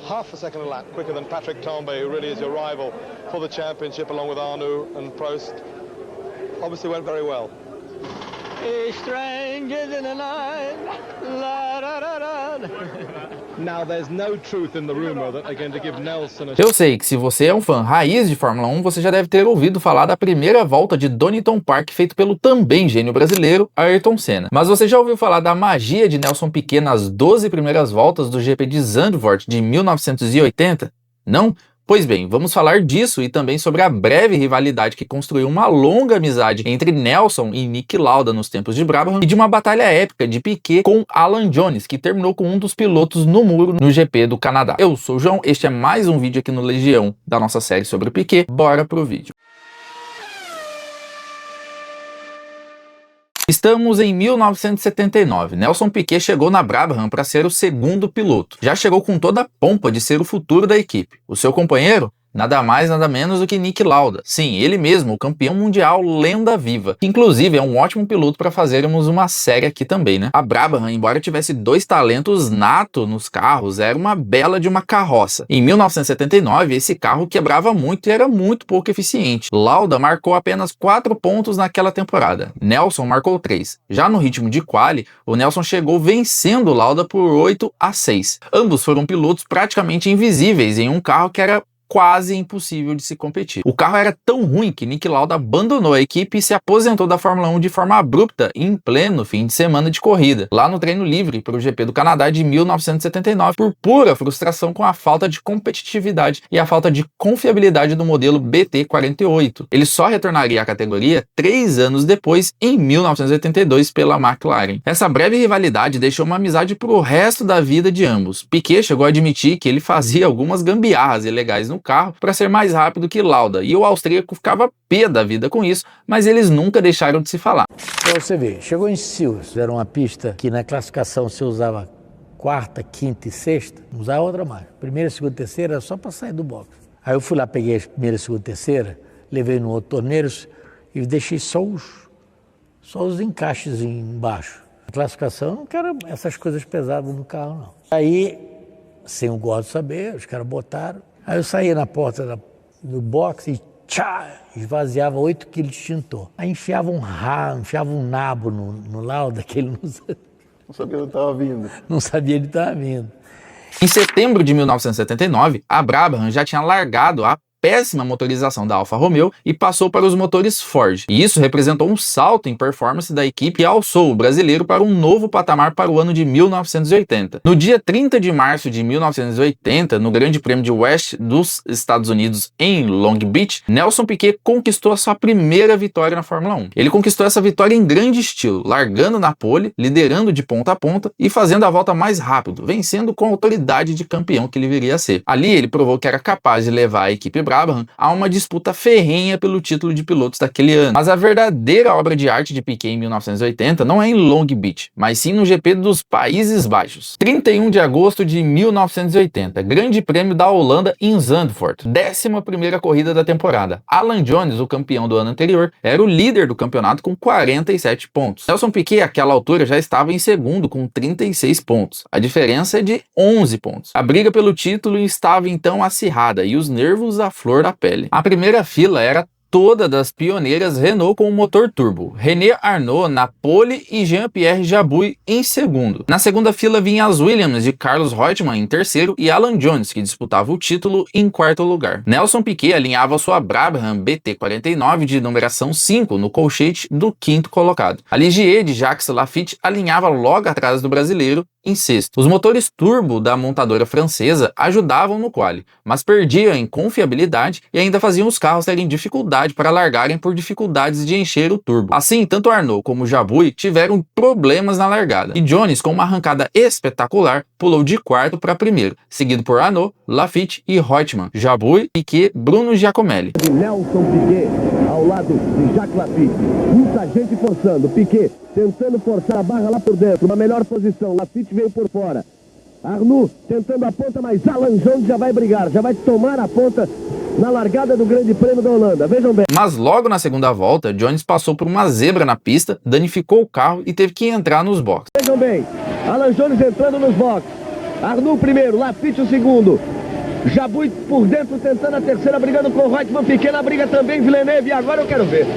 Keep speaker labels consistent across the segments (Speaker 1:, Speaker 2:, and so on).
Speaker 1: half a second a lap quicker than Patrick Tambay, who really is your rival for the championship, along with Arnoux and Prost. Obviously went very well.
Speaker 2: Strangers in the night. La, da, da, da.
Speaker 1: Now there's no truth in the rumor that they're going to give Nelson a...
Speaker 3: Eu sei que se você é um fã raiz de Fórmula 1, você já deve ter ouvido falar da primeira volta de Donington Park feito pelo também gênio brasileiro Ayrton Senna. Mas você já ouviu falar da magia de Nelson Piquet nas 12 primeiras voltas do GP de Zandvoort de 1980? Não? Pois bem, vamos falar disso e também sobre a breve rivalidade que construiu uma longa amizade entre Nelson e Niki Lauda nos tempos de Brabham e de uma batalha épica de Piquet com Alan Jones, que terminou com um dos pilotos no muro no GP do Canadá. Eu sou o João, este é mais um vídeo aqui no Legião da nossa série sobre o Piquet. Bora pro vídeo. Estamos em 1979. Nelson Piquet chegou na Brabham para ser o segundo piloto. Já chegou com toda a pompa de ser o futuro da equipe. O seu companheiro? Nada mais, nada menos do que Niki Lauda. Sim, ele mesmo, o campeão mundial, lenda viva. Inclusive, é um ótimo piloto para fazermos uma série aqui também, né? A Brabham, embora tivesse dois talentos nato nos carros, era uma bela de uma carroça. Em 1979, esse carro quebrava muito e era muito pouco eficiente. Lauda marcou apenas 4 pontos naquela temporada. Nelson marcou 3. Já no ritmo de quali, o Nelson chegou vencendo Lauda por 8-6. Ambos foram pilotos praticamente invisíveis em um carro que era quase impossível de se competir. O carro era tão ruim que Niki Lauda abandonou a equipe e se aposentou da Fórmula 1 de forma abrupta em pleno fim de semana de corrida, lá no treino livre para o GP do Canadá de 1979, por pura frustração com a falta de competitividade e a falta de confiabilidade do modelo BT48. Ele só retornaria à categoria 3 anos depois, em 1982, pela McLaren. Essa breve rivalidade deixou uma amizade para o resto da vida de ambos. Piquet chegou a admitir que ele fazia algumas gambiarras ilegais no carro para ser mais rápido que Lauda, e o austríaco ficava pé da vida com isso, mas eles nunca deixaram de se falar.
Speaker 4: Para você ver, chegou em Silverstone, era uma pista que na classificação você usava quarta, quinta e sexta, não usava outra mais. Primeira, segunda e terceira era só para sair do box. Aí eu fui lá, peguei a primeira, segunda e terceira, levei no outro torneiro e deixei só os encaixes embaixo. Na classificação eu não quero essas coisas pesadas no carro, não. Aí, sem o gosto de saber, os caras botaram. Aí eu saía na porta do box e esvaziava 8 quilos de extintor. Aí enfiava um nabo no Lauda, que ele não sabia onde estava vindo. Não sabia ele estava vindo.
Speaker 3: Em setembro de 1979, a Brabham já tinha largado a péssima motorização da Alfa Romeo e passou para os motores Ford. E isso representou um salto em performance da equipe e alçou o brasileiro para um novo patamar para o ano de 1980. No dia 30 de março de 1980, no Grande Prêmio de West dos Estados Unidos em Long Beach, Nelson Piquet conquistou a sua primeira vitória na Fórmula 1. Ele conquistou essa vitória em grande estilo, largando na pole, liderando de ponta a ponta e fazendo a volta mais rápido, vencendo com a autoridade de campeão que ele viria a ser. Ali ele provou que era capaz de levar a equipe Brabham a uma disputa ferrenha pelo título de pilotos daquele ano. Mas a verdadeira obra de arte de Piquet em 1980 não é em Long Beach, mas sim no GP dos Países Baixos. 31 de agosto de 1980, Grande Prêmio da Holanda em Zandvoort, 11ª corrida da temporada. Alan Jones, o campeão do ano anterior, era o líder do campeonato com 47 pontos. Nelson Piquet, àquela altura, já estava em segundo com 36 pontos. A diferença é de 11 pontos. A briga pelo título estava então acirrada e os nervos à flor da pele. A primeira fila era toda das pioneiras Renault com motor turbo. René Arnoux na pole e Jean-Pierre Jabouille em segundo. Na segunda fila vinha as Williams de Carlos Reutemann em terceiro e Alan Jones, que disputava o título, em quarto lugar. Nelson Piquet alinhava sua Brabham BT49 de numeração 5 no colchete do quinto colocado. A Ligier de Jacques Laffite alinhava logo atrás do brasileiro em sexto. Os motores turbo da montadora francesa ajudavam no quali, mas perdiam em confiabilidade e ainda faziam os carros terem dificuldade para largarem por dificuldades de encher o turbo. Assim, tanto Arnoux como Jabouille tiveram problemas na largada, e Jones, com uma arrancada espetacular, pulou de quarto para primeiro, seguido por Arnoux, Laffite e Reutemann, Jabouille, Piquet, Bruno Giacomelli.
Speaker 5: Nelson Piquet ao lado de Jacques Laffite, muita gente forçando, Piquet tentando forçar a barra lá por dentro, uma melhor posição, Laffite veio por fora, Arnoux tentando a ponta, mas Alan Jones já vai brigar, já vai tomar a ponta na largada do Grande Prêmio da Holanda, vejam bem.
Speaker 3: Mas logo na segunda volta, Jones passou por uma zebra na pista, danificou o carro e teve que entrar nos boxes.
Speaker 5: Vejam bem, Alan Jones entrando nos boxes, Arnoux primeiro, Laffite o segundo. Jabouille por dentro tentando a terceira, brigando com o Reutemann, pequena briga também, Villeneuve, e agora eu quero ver.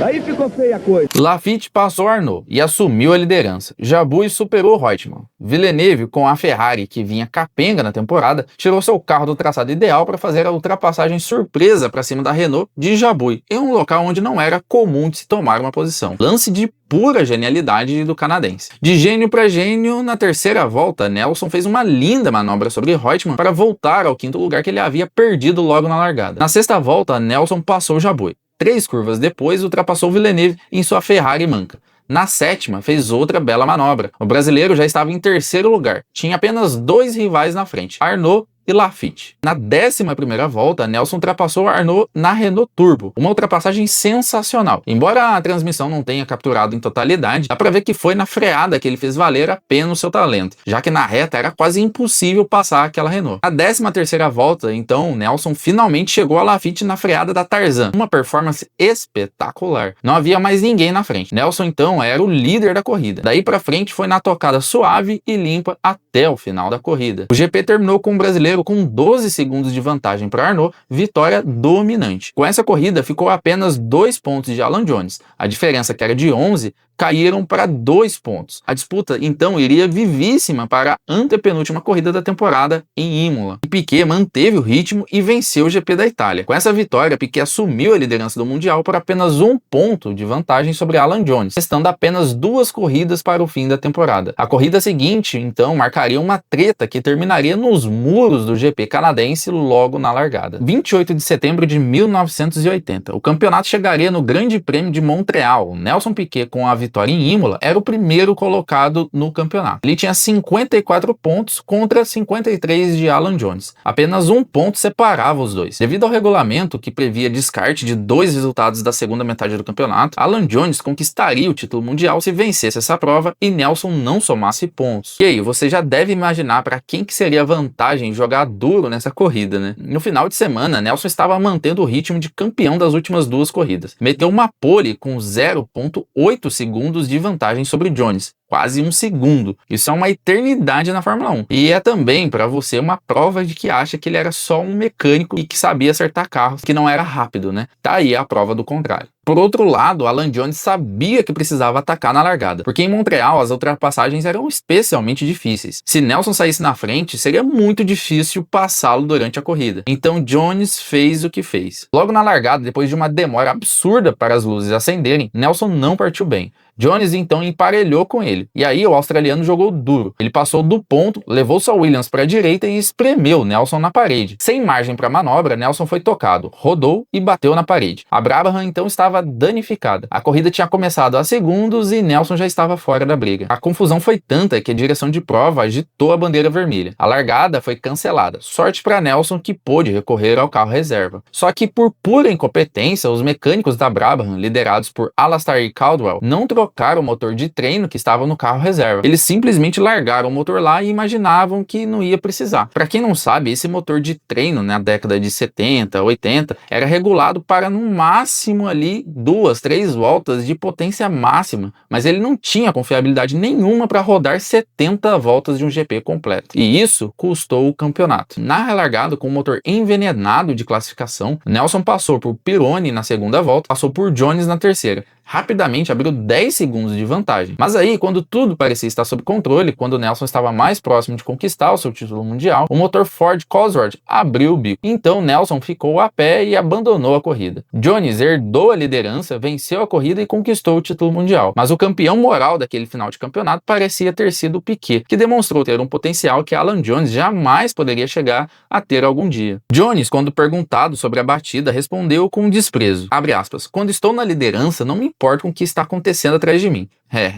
Speaker 5: Aí ficou feia a coisa.
Speaker 3: Laffite passou Arnoux e assumiu a liderança. Jabouille superou Reutemann. Villeneuve, com a Ferrari que vinha capenga na temporada, tirou seu carro do traçado ideal para fazer a ultrapassagem surpresa para cima da Renault de Jabouille, em um local onde não era comum de se tomar uma posição. Lance de pura genialidade do canadense. De gênio para gênio, na terceira volta, Nelson fez uma linda manobra sobre Reutemann para voltar ao quinto lugar que ele havia perdido logo na largada. Na sexta volta, Nelson passou Jabouille. 3 curvas depois, ultrapassou Villeneuve em sua Ferrari manca. Na sétima, fez outra bela manobra. O brasileiro já estava em terceiro lugar. Tinha apenas 2 rivais na frente, Arnoux e Laffite. Na 11ª volta, Nelson ultrapassou Arnoux na Renault Turbo, uma ultrapassagem sensacional. Embora a transmissão não tenha capturado em totalidade, dá pra ver que foi na freada que ele fez valer a pena o seu talento, já que na reta era quase impossível passar aquela Renault. Na 13ª volta, então, Nelson finalmente chegou a Laffite na freada da Tarzan, uma performance espetacular. Não havia mais ninguém na frente. Nelson, então, era o líder da corrida. Daí pra frente foi na tocada suave e limpa até o final da corrida. O GP terminou com o brasileiro com 12 segundos de vantagem para Arnoux, vitória dominante. Com essa corrida ficou apenas 2 pontos de Alan Jones. A diferença, que era de 11, caíram para 2 pontos. A disputa, então, iria vivíssima para a antepenúltima corrida da temporada em Imola. Piquet manteve o ritmo e venceu o GP da Itália. Com essa vitória, Piquet assumiu a liderança do Mundial por apenas 1 ponto de vantagem sobre Alan Jones, restando apenas 2 corridas para o fim da temporada. A corrida seguinte, então, marcaria uma treta que terminaria nos muros do GP canadense logo na largada. 28 de setembro de 1980. O campeonato chegaria no Grande Prêmio de Montreal. Nelson Piquet, com a vitória em Imola, era o primeiro colocado no campeonato. Ele tinha 54 pontos contra 53 de Alan Jones. Apenas 1 ponto separava os dois. Devido ao regulamento que previa descarte de 2 resultados da segunda metade do campeonato, Alan Jones conquistaria o título mundial se vencesse essa prova e Nelson não somasse pontos. E aí, você já deve imaginar para quem que seria a vantagem jogar duro nessa corrida, né? No final de semana, Nelson estava mantendo o ritmo de campeão das últimas 2 corridas. Meteu uma pole com 0,8 segundos de vantagem sobre Jones. Quase 1 segundo. Isso é uma eternidade na Fórmula 1. E é também para você uma prova de que acha que ele era só um mecânico e que sabia acertar carros, que não era rápido, né? Tá aí a prova do contrário. Por outro lado, Alan Jones sabia que precisava atacar na largada, porque em Montreal as ultrapassagens eram especialmente difíceis. Se Nelson saísse na frente, seria muito difícil passá-lo durante a corrida. Então Jones fez o que fez. Logo na largada, depois de uma demora absurda para as luzes acenderem, Nelson não partiu bem. Jones então emparelhou com ele, e aí o australiano jogou duro. Ele passou do ponto, levou sua Williams para a direita e espremeu Nelson na parede. Sem margem para manobra, Nelson foi tocado, rodou e bateu na parede. A Brabham então estava danificada. A corrida tinha começado há segundos e Nelson já estava fora da briga. A confusão foi tanta que a direção de prova agitou a bandeira vermelha. A largada foi cancelada. Sorte para Nelson, que pôde recorrer ao carro reserva. Só que por pura incompetência, os mecânicos da Brabham, liderados por Alastair Caldwell, não trocaram o motor de treino que estava no carro reserva. Eles simplesmente largaram o motor lá e imaginavam que não ia precisar. Para quem não sabe, esse motor de treino na década de 70, 80 era regulado para no máximo ali 2, 3 voltas de potência máxima, mas ele não tinha confiabilidade nenhuma para rodar 70 voltas de um GP completo. E isso custou o campeonato. Na relargada, com o motor envenenado de classificação, Nelson passou por Pironi na segunda volta, passou por Jones na terceira. Rapidamente abriu 10 segundos de vantagem. Mas aí, quando tudo parecia estar sob controle, quando Nelson estava mais próximo de conquistar o seu título mundial, o motor Ford Cosworth abriu o bico. Então Nelson ficou a pé e abandonou a corrida. Jones herdou a liderança, venceu a corrida e conquistou o título mundial. Mas o campeão moral daquele final de campeonato parecia ter sido o Piquet, que demonstrou ter um potencial que Alan Jones jamais poderia chegar a ter algum dia. Jones, quando perguntado sobre a batida, respondeu com desprezo. Abre aspas, quando estou na liderança, não me importa com o que está acontecendo atrás de mim.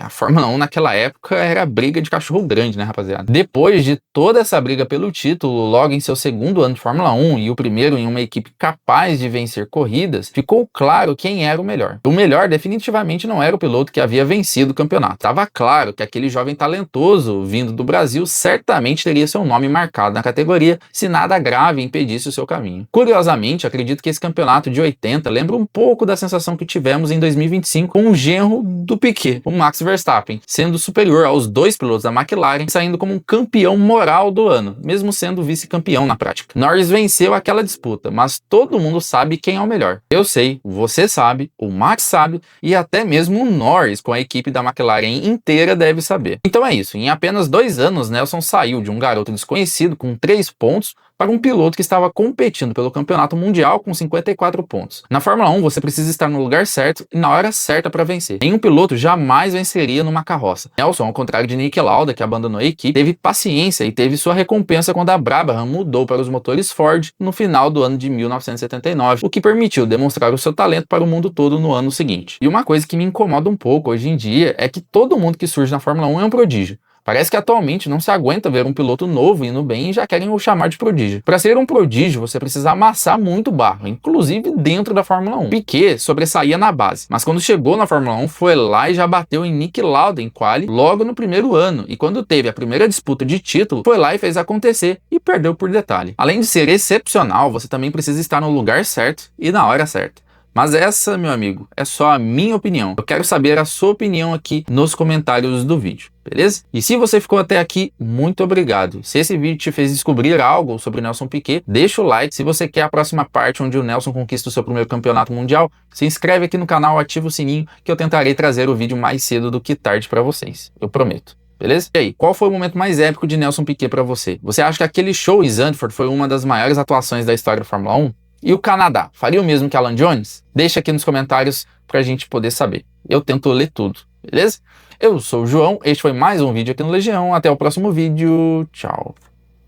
Speaker 3: A Fórmula 1 naquela época era briga de cachorro grande, né, rapaziada? Depois de toda essa briga pelo título, logo em seu segundo ano de Fórmula 1 e o primeiro em uma equipe capaz de vencer corridas, ficou claro quem era o melhor. O melhor definitivamente não era o piloto que havia vencido o campeonato. Estava claro que aquele jovem talentoso vindo do Brasil certamente teria seu nome marcado na categoria se nada grave impedisse o seu caminho. Curiosamente, acredito que esse campeonato de 80 lembra um pouco da sensação que tivemos em 2025 com o genro do Piquet, o Max Verstappen, sendo superior aos dois pilotos da McLaren, saindo como um campeão moral do ano, mesmo sendo vice-campeão na prática. Norris venceu aquela disputa, mas todo mundo sabe quem é o melhor. Eu sei, você sabe, o Max sabe e até mesmo o Norris, com a equipe da McLaren inteira, deve saber. Então é isso, em apenas 2 anos, Nelson saiu de um garoto desconhecido com 3 pontos para um piloto que estava competindo pelo campeonato mundial com 54 pontos. Na Fórmula 1, você precisa estar no lugar certo e na hora certa para vencer. Nenhum piloto jamais venceria numa carroça. Nelson, ao contrário de Niki Lauda, que abandonou a equipe, teve paciência e teve sua recompensa quando a Brabham mudou para os motores Ford no final do ano de 1979, o que permitiu demonstrar o seu talento para o mundo todo no ano seguinte. E uma coisa que me incomoda um pouco hoje em dia é que todo mundo que surge na Fórmula 1 é um prodígio. Parece que atualmente não se aguenta ver um piloto novo indo bem e já querem o chamar de prodígio. Para ser um prodígio, você precisa amassar muito barro, inclusive dentro da Fórmula 1. Piquet sobressaía na base, mas quando chegou na Fórmula 1 foi lá e já bateu em Niki Lauda em quali logo no primeiro ano, e quando teve a primeira disputa de título, foi lá e fez acontecer e perdeu por detalhe. Além de ser excepcional, você também precisa estar no lugar certo e na hora certa. Mas essa, meu amigo, é só a minha opinião. Eu quero saber a sua opinião aqui nos comentários do vídeo, beleza? E se você ficou até aqui, muito obrigado. Se esse vídeo te fez descobrir algo sobre Nelson Piquet, deixa o like. Se você quer a próxima parte onde o Nelson conquista o seu primeiro campeonato mundial, se inscreve aqui no canal, ativa o sininho que eu tentarei trazer o vídeo mais cedo do que tarde para vocês. Eu prometo. Beleza? E aí, qual foi o momento mais épico de Nelson Piquet para você? Você acha que aquele show em Zandvoort foi uma das maiores atuações da história da Fórmula 1? E o Canadá, faria o mesmo que Alan Jones? Deixa aqui nos comentários pra gente poder saber. Eu tento ler tudo, beleza? Eu sou o João, este foi mais um vídeo aqui no Legião. Até o próximo vídeo. Tchau.